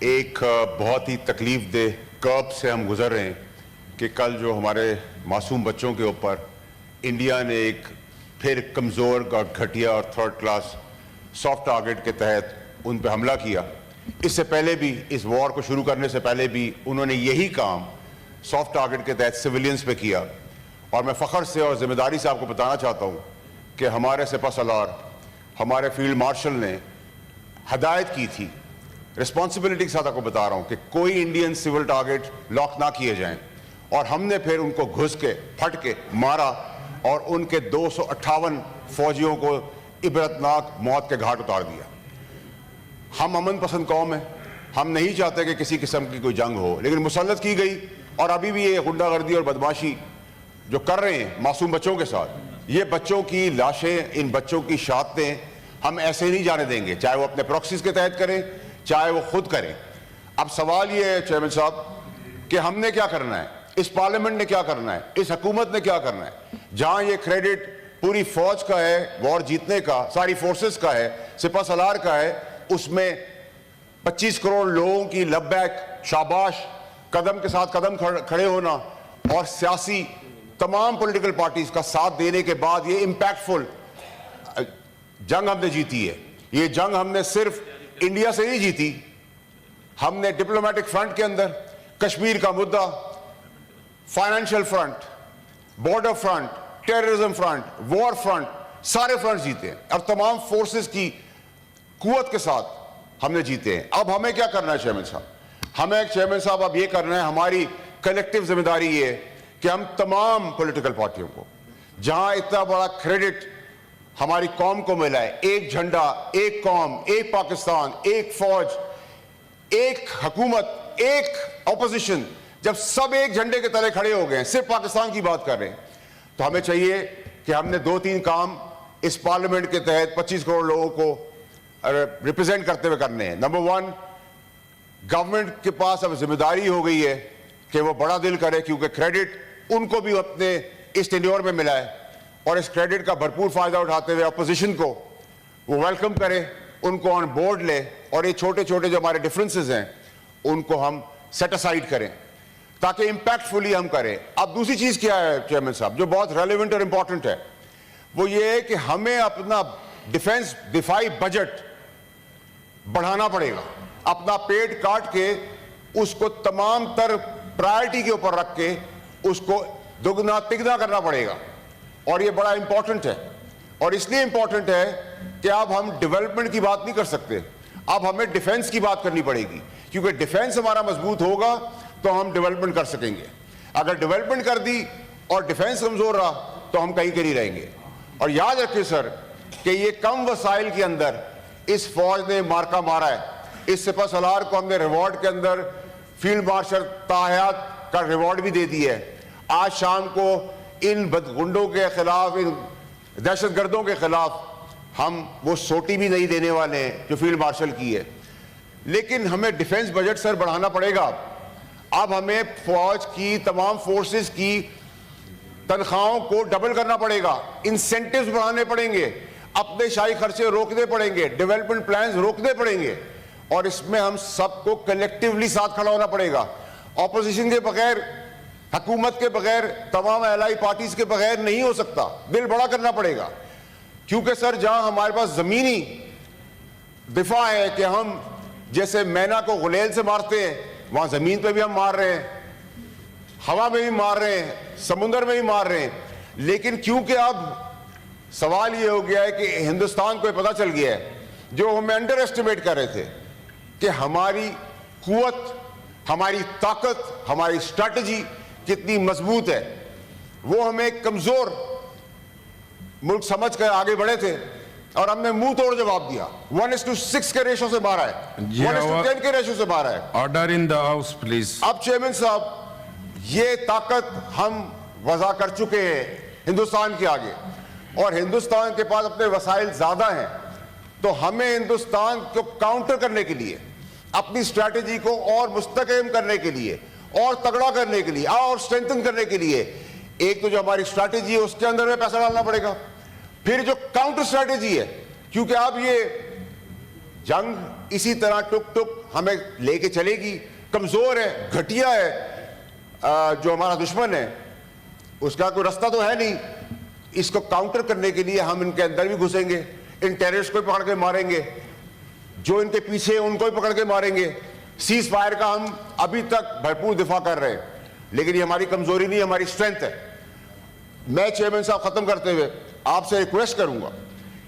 एक बहुत ही तकलीफ देह कर्ब से हम गुजर रहे हैं कि कल जो हमारे मासूम बच्चों के ऊपर इंडिया ने एक फिर कमज़ोर और घटिया और थर्ड क्लास सॉफ्ट टारगेट के तहत उन पर हमला किया। इससे पहले भी, इस वॉर को शुरू करने से पहले भी उन्होंने यही काम सॉफ्ट टारगेट के तहत सिविलियंस पे किया। और मैं फ़ख्र से और ज़िम्मेदारी से आपको बताना चाहता हूँ कि हमारे सिपह सलार, हमारे फील्ड मार्शल ने हदायत की थी, रिस्पॉन्सिबिलिटी के साथ आपको बता रहा हूँ कि कोई इंडियन सिविल टारगेट लॉक ना किए जाएं। और हमने फिर उनको घुस के फट के मारा और उनके 258 फौजियों को इबरतनाक मौत के घाट उतार दिया। हम अमन पसंद कौम है, हम नहीं चाहते कि किसी किस्म की कोई जंग हो, लेकिन मुसल्लत की गई और अभी भी ये गुंडागर्दी और बदमाशी जो कर रहे हैं मासूम बच्चों के साथ, ये बच्चों की लाशें, इन बच्चों की शहादतें हम ऐसे नहीं जाने देंगे, चाहे वो अपने प्रॉक्सीज के तहत करें, चाहे वो खुद करें। अब सवाल ये है चेयरमैन साहब कि हमने क्या करना है, इस पार्लियामेंट ने क्या करना है, इस हुकूमत ने क्या करना है। जहां ये क्रेडिट पूरी फौज का है, वॉर जीतने का, सारी फोर्सेस का है, सिपह सलार का है, उसमें 25 करोड़ लोगों की लब्बैक, शाबाश, कदम के साथ कदम खड़े होना और सियासी तमाम पॉलिटिकल पार्टीज का साथ देने के बाद ये इंपैक्टफुल जंग हमने जीती है। ये जंग हमने सिर्फ इंडिया से नहीं जीती, हमने डिप्लोमेटिक फ्रंट के अंदर कश्मीर का मुद्दा, financial front, border front, terrorism front, war front, सारे फ्रंट जीते हैं और तमाम फोर्सेस की कुव्वत के साथ हमने जीते हैं। अब हमें क्या करना है चेयरमैन साहब? हमें चेयरमैन साहब अब ये करना है, हमारी कलेक्टिव जिम्मेदारी ये कि हम तमाम पॉलिटिकल पार्टियों को, जहां इतना बड़ा क्रेडिट हमारी कौम को मिला है, एक झंडा, एक कौम, एक पाकिस्तान, एक फौज, एक हुकूमत, एक ऑपोजिशन, जब सब एक झंडे के तले खड़े हो गए, सिर्फ पाकिस्तान की बात कर रहे हैं, तो हमें चाहिए कि हमने 2-3 काम इस पार्लियामेंट के तहत 25 करोड़ लोगों को रिप्रेजेंट करते हुए करने हैं। नंबर 1, गवर्नमेंट के पास अब जिम्मेदारी हो गई है कि वो बड़ा दिल करे, क्योंकि क्रेडिट उनको भी अपने इस टेन्योर में मिला है और इस क्रेडिट का भरपूर फायदा उठाते हुए अपोजिशन को वो वेलकम करे, उनको ऑन बोर्ड ले और ये छोटे छोटे जो हमारे डिफरेंसेस हैं उनको हम सेट असाइड करें ताकि इंपैक्टफुली हम करें। अब दूसरी चीज क्या है चेयरमैन साहब, जो बहुत रेलेवेंट और इंपॉर्टेंट है, वो ये है कि हमें अपना दिफाई बजट बढ़ाना पड़ेगा। अपना पेट काट के उसको तमाम तर प्रायोरिटी के ऊपर रख के उसको दुगना तिगना करना पड़ेगा और ये बड़ा इंपॉर्टेंट है। और इसलिए इंपॉर्टेंट है कि अब हम डेवलपमेंट की बात नहीं कर सकते, अब हमें डिफेंस की बात करनी पड़ेगी, क्योंकि डिफेंस हमारा मजबूत होगा तो हम डेवलपमेंट कर सकेंगे। अगर डेवलपमेंट कर दी और डिफेंस कमजोर रहा तो हम कहीं के नहीं रहेंगे। और याद रखिए सर कि ये कम वसाइल के अंदर इस फौज ने मार्का मारा है। इस सिपह सलार को हमने रिवॉर्ड के अंदर फील्ड मार्शल ताहयात का रिवॉर्ड भी दे दिया है। आज शाम को इन बदगुंडों के खिलाफ, इन दहशतगर्दों के खिलाफ हम वो सोटी भी नहीं देने वाले हैं जो फील्ड मार्शल की है। लेकिन हमें डिफेंस बजट सर बढ़ाना पड़ेगा। अब हमें फौज की तमाम फोर्सेस की तनख्वाहों को डबल करना पड़ेगा, इंसेंटिव्स बढ़ाने पड़ेंगे, अपने शाही खर्चे रोकने पड़ेंगे, डेवलपमेंट प्लान्स रोकने पड़ेंगे और इसमें हम सबको कलेक्टिवली साथ खड़ा होना पड़ेगा। ऑपोजिशन के बगैर, हुकूमत के बगैर, तमाम एलाई पार्टीज के बगैर नहीं हो सकता। दिल बड़ा करना पड़ेगा, क्योंकि सर जहां हमारे पास जमीनी दिफा है कि हम जैसे मैना को गुलेल से मारते हैं, वहां जमीन पे भी हम मार रहे हैं, हवा में भी मार रहे हैं, समुद्र में भी मार रहे हैं। लेकिन क्योंकि अब सवाल ये हो गया है कि हिंदुस्तान को पता चल गया है, जो हमें अंडर एस्टिमेट कर रहे थे कि हमारी कुव्वत, हमारी ताकत, हमारी स्ट्रैटेजी कितनी मजबूत है, वो हमें कमजोर मुल्क समझ कर आगे बढ़े थे और हमने मुंह तोड़ जवाब दिया। 1:6 के रेशो से मारा है, 1:10 के रेशो से मारा है। Order in the house please. अब चेयरमैन साहब, ये ताकत हम वज़ा कर चुके हैं हिंदुस्तान के आगे और हिंदुस्तान के पास अपने वसाइल ज्यादा हैं, तो हमें हिंदुस्तान को काउंटर करने के लिए, अपनी स्ट्रैटेजी को और मुस्तकम करने के लिए, और तगड़ा करने के लिए, और स्ट्रेंथन करने के लिए, एक तो जो हमारी स्ट्रैटेजी है उसके अंदर में पैसा डालना पड़ेगा, फिर जो काउंटर स्ट्रैटेजी है, क्योंकि अब ये जंग इसी तरह टुक टुक हमें लेके चलेगी। कमजोर है, घटिया है, जो हमारा दुश्मन है उसका कोई रास्ता तो है नहीं। इसको काउंटर करने के लिए हम इनके अंदर भी घुसेंगे, इन टेररिस्ट को भी पकड़ के मारेंगे, जो इनके पीछे उनको भी पकड़ के मारेंगे। सीज फायर का हम अभी तक भरपूर दिफा कर रहे हैं, लेकिन ये हमारी कमजोरी नहीं, हमारी स्ट्रेंथ है। मैं चेयरमैन साहब खत्म करते हुए आपसे रिक्वेस्ट करूंगा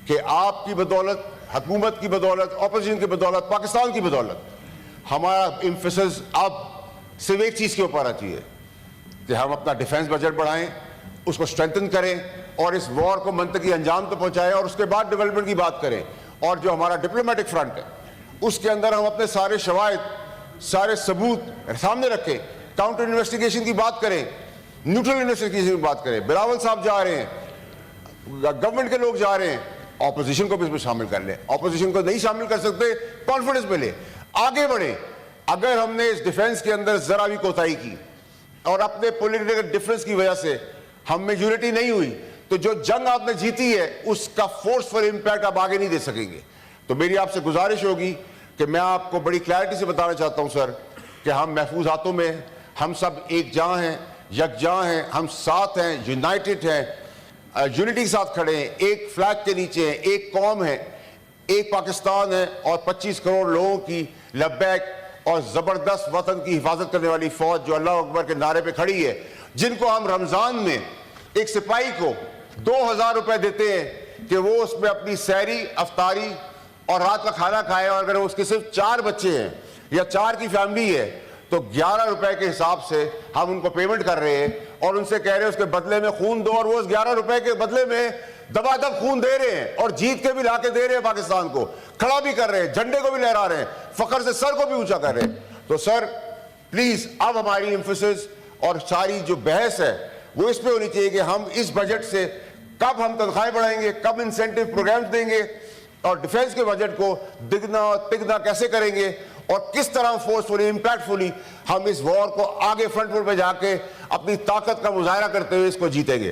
कि आपकी बदौलत, हुकूमत की बदौलत, ऑपोजिशन की बदौलत, पाकिस्तान की बदौलत हमारा एम्फेसिस अब सिर्फ एक चीज के ऊपर आना चाहिए कि हम अपना डिफेंस बजट बढ़ाएं, उसको स्ट्रेंथन करें और इस वॉर को मंतकी अंजाम तो पहुंचाएं और उसके बाद डेवलपमेंट की बात करें। और जो हमारा डिप्लोमेटिक फ्रंट है उसके अंदर हम अपने सारे शवाहिद, सारे सबूत सामने रखें, काउंटर इन्वेस्टिगेशन की बात करें, न्यूट्रल इन्वेस्टिगेशन की बात करें। बिलावल साहब जा रहे हैं, गवर्नमेंट के लोग जा रहे हैं, ऑपोजिशन को भी इसमें शामिल कर लें। ऑपोजिशन को नहीं शामिल कर सकते, कॉन्फिडेंस मिले, आगे बढ़े। अगर हमने इस डिफेंस के अंदर जरा भी कोताही की और अपने पॉलिटिकल डिफरेंस की वजह से हम में यूनिटी नहीं हुई, तो जो जंग आपने जीती है उसका फोर्सफुल इंपैक्ट आप आगे नहीं दे सकेंगे। तो मेरी आपसे गुजारिश होगी कि मैं आपको बड़ी क्लैरिटी से बताना चाहता हूं सर कि हम महफूज हाथों में हैं, हम सब एक जहां हैं, यकजां हैं, हम साथ हैं, यूनाइटेड हैं, यूनिटी के साथ खड़े हैं, एक फ्लैग के नीचे हैं, एक कौम है, एक पाकिस्तान है और 25 करोड़ लोगों की लब्बैक और जबरदस्त वतन की हिफाजत करने वाली फौज जो अल्लाह अकबर के नारे पे खड़ी है, जिनको हम रमजान में एक सिपाही को 2000 रुपए देते हैं कि वो उसमें अपनी सहरी, अफ्तारी और रात का खाना खाए, और अगर उसके सिर्फ 4 बच्चे हैं या 4 की फैमिली है तो 11 रुपए के हिसाब से हम उनको पेमेंट कर रहे हैं और उनसे कह रहे हैं उसके बदले में खून दो, और वो उस 11 रुपए के बदले में दबादब खून दे रहे हैं और जीत के भी लाके दे रहे हैं, पाकिस्तान को खड़ा भी कर रहे हैं, झंडे को भी लहरा रहे हैं, फखर से सर को भी ऊंचा कर रहे हैं। तो सर प्लीज अब हमारी एम्फेसिस और सारी जो बहस है वो इस पे होनी चाहिए कि हम इस बजट से कब हम तनख्वाहें बढ़ाएंगे, कब इंसेंटिव प्रोग्राम्स देंगे और डिफेंस के बजट को दिगना तिगना कैसे करेंगे और किस तरह फोर्सफुली, इंपैक्टफुली हम इस वॉर को आगे फ्रंट पे जाके अपनी ताकत का मुजाहरा करते हुए इसको जीतेंगे।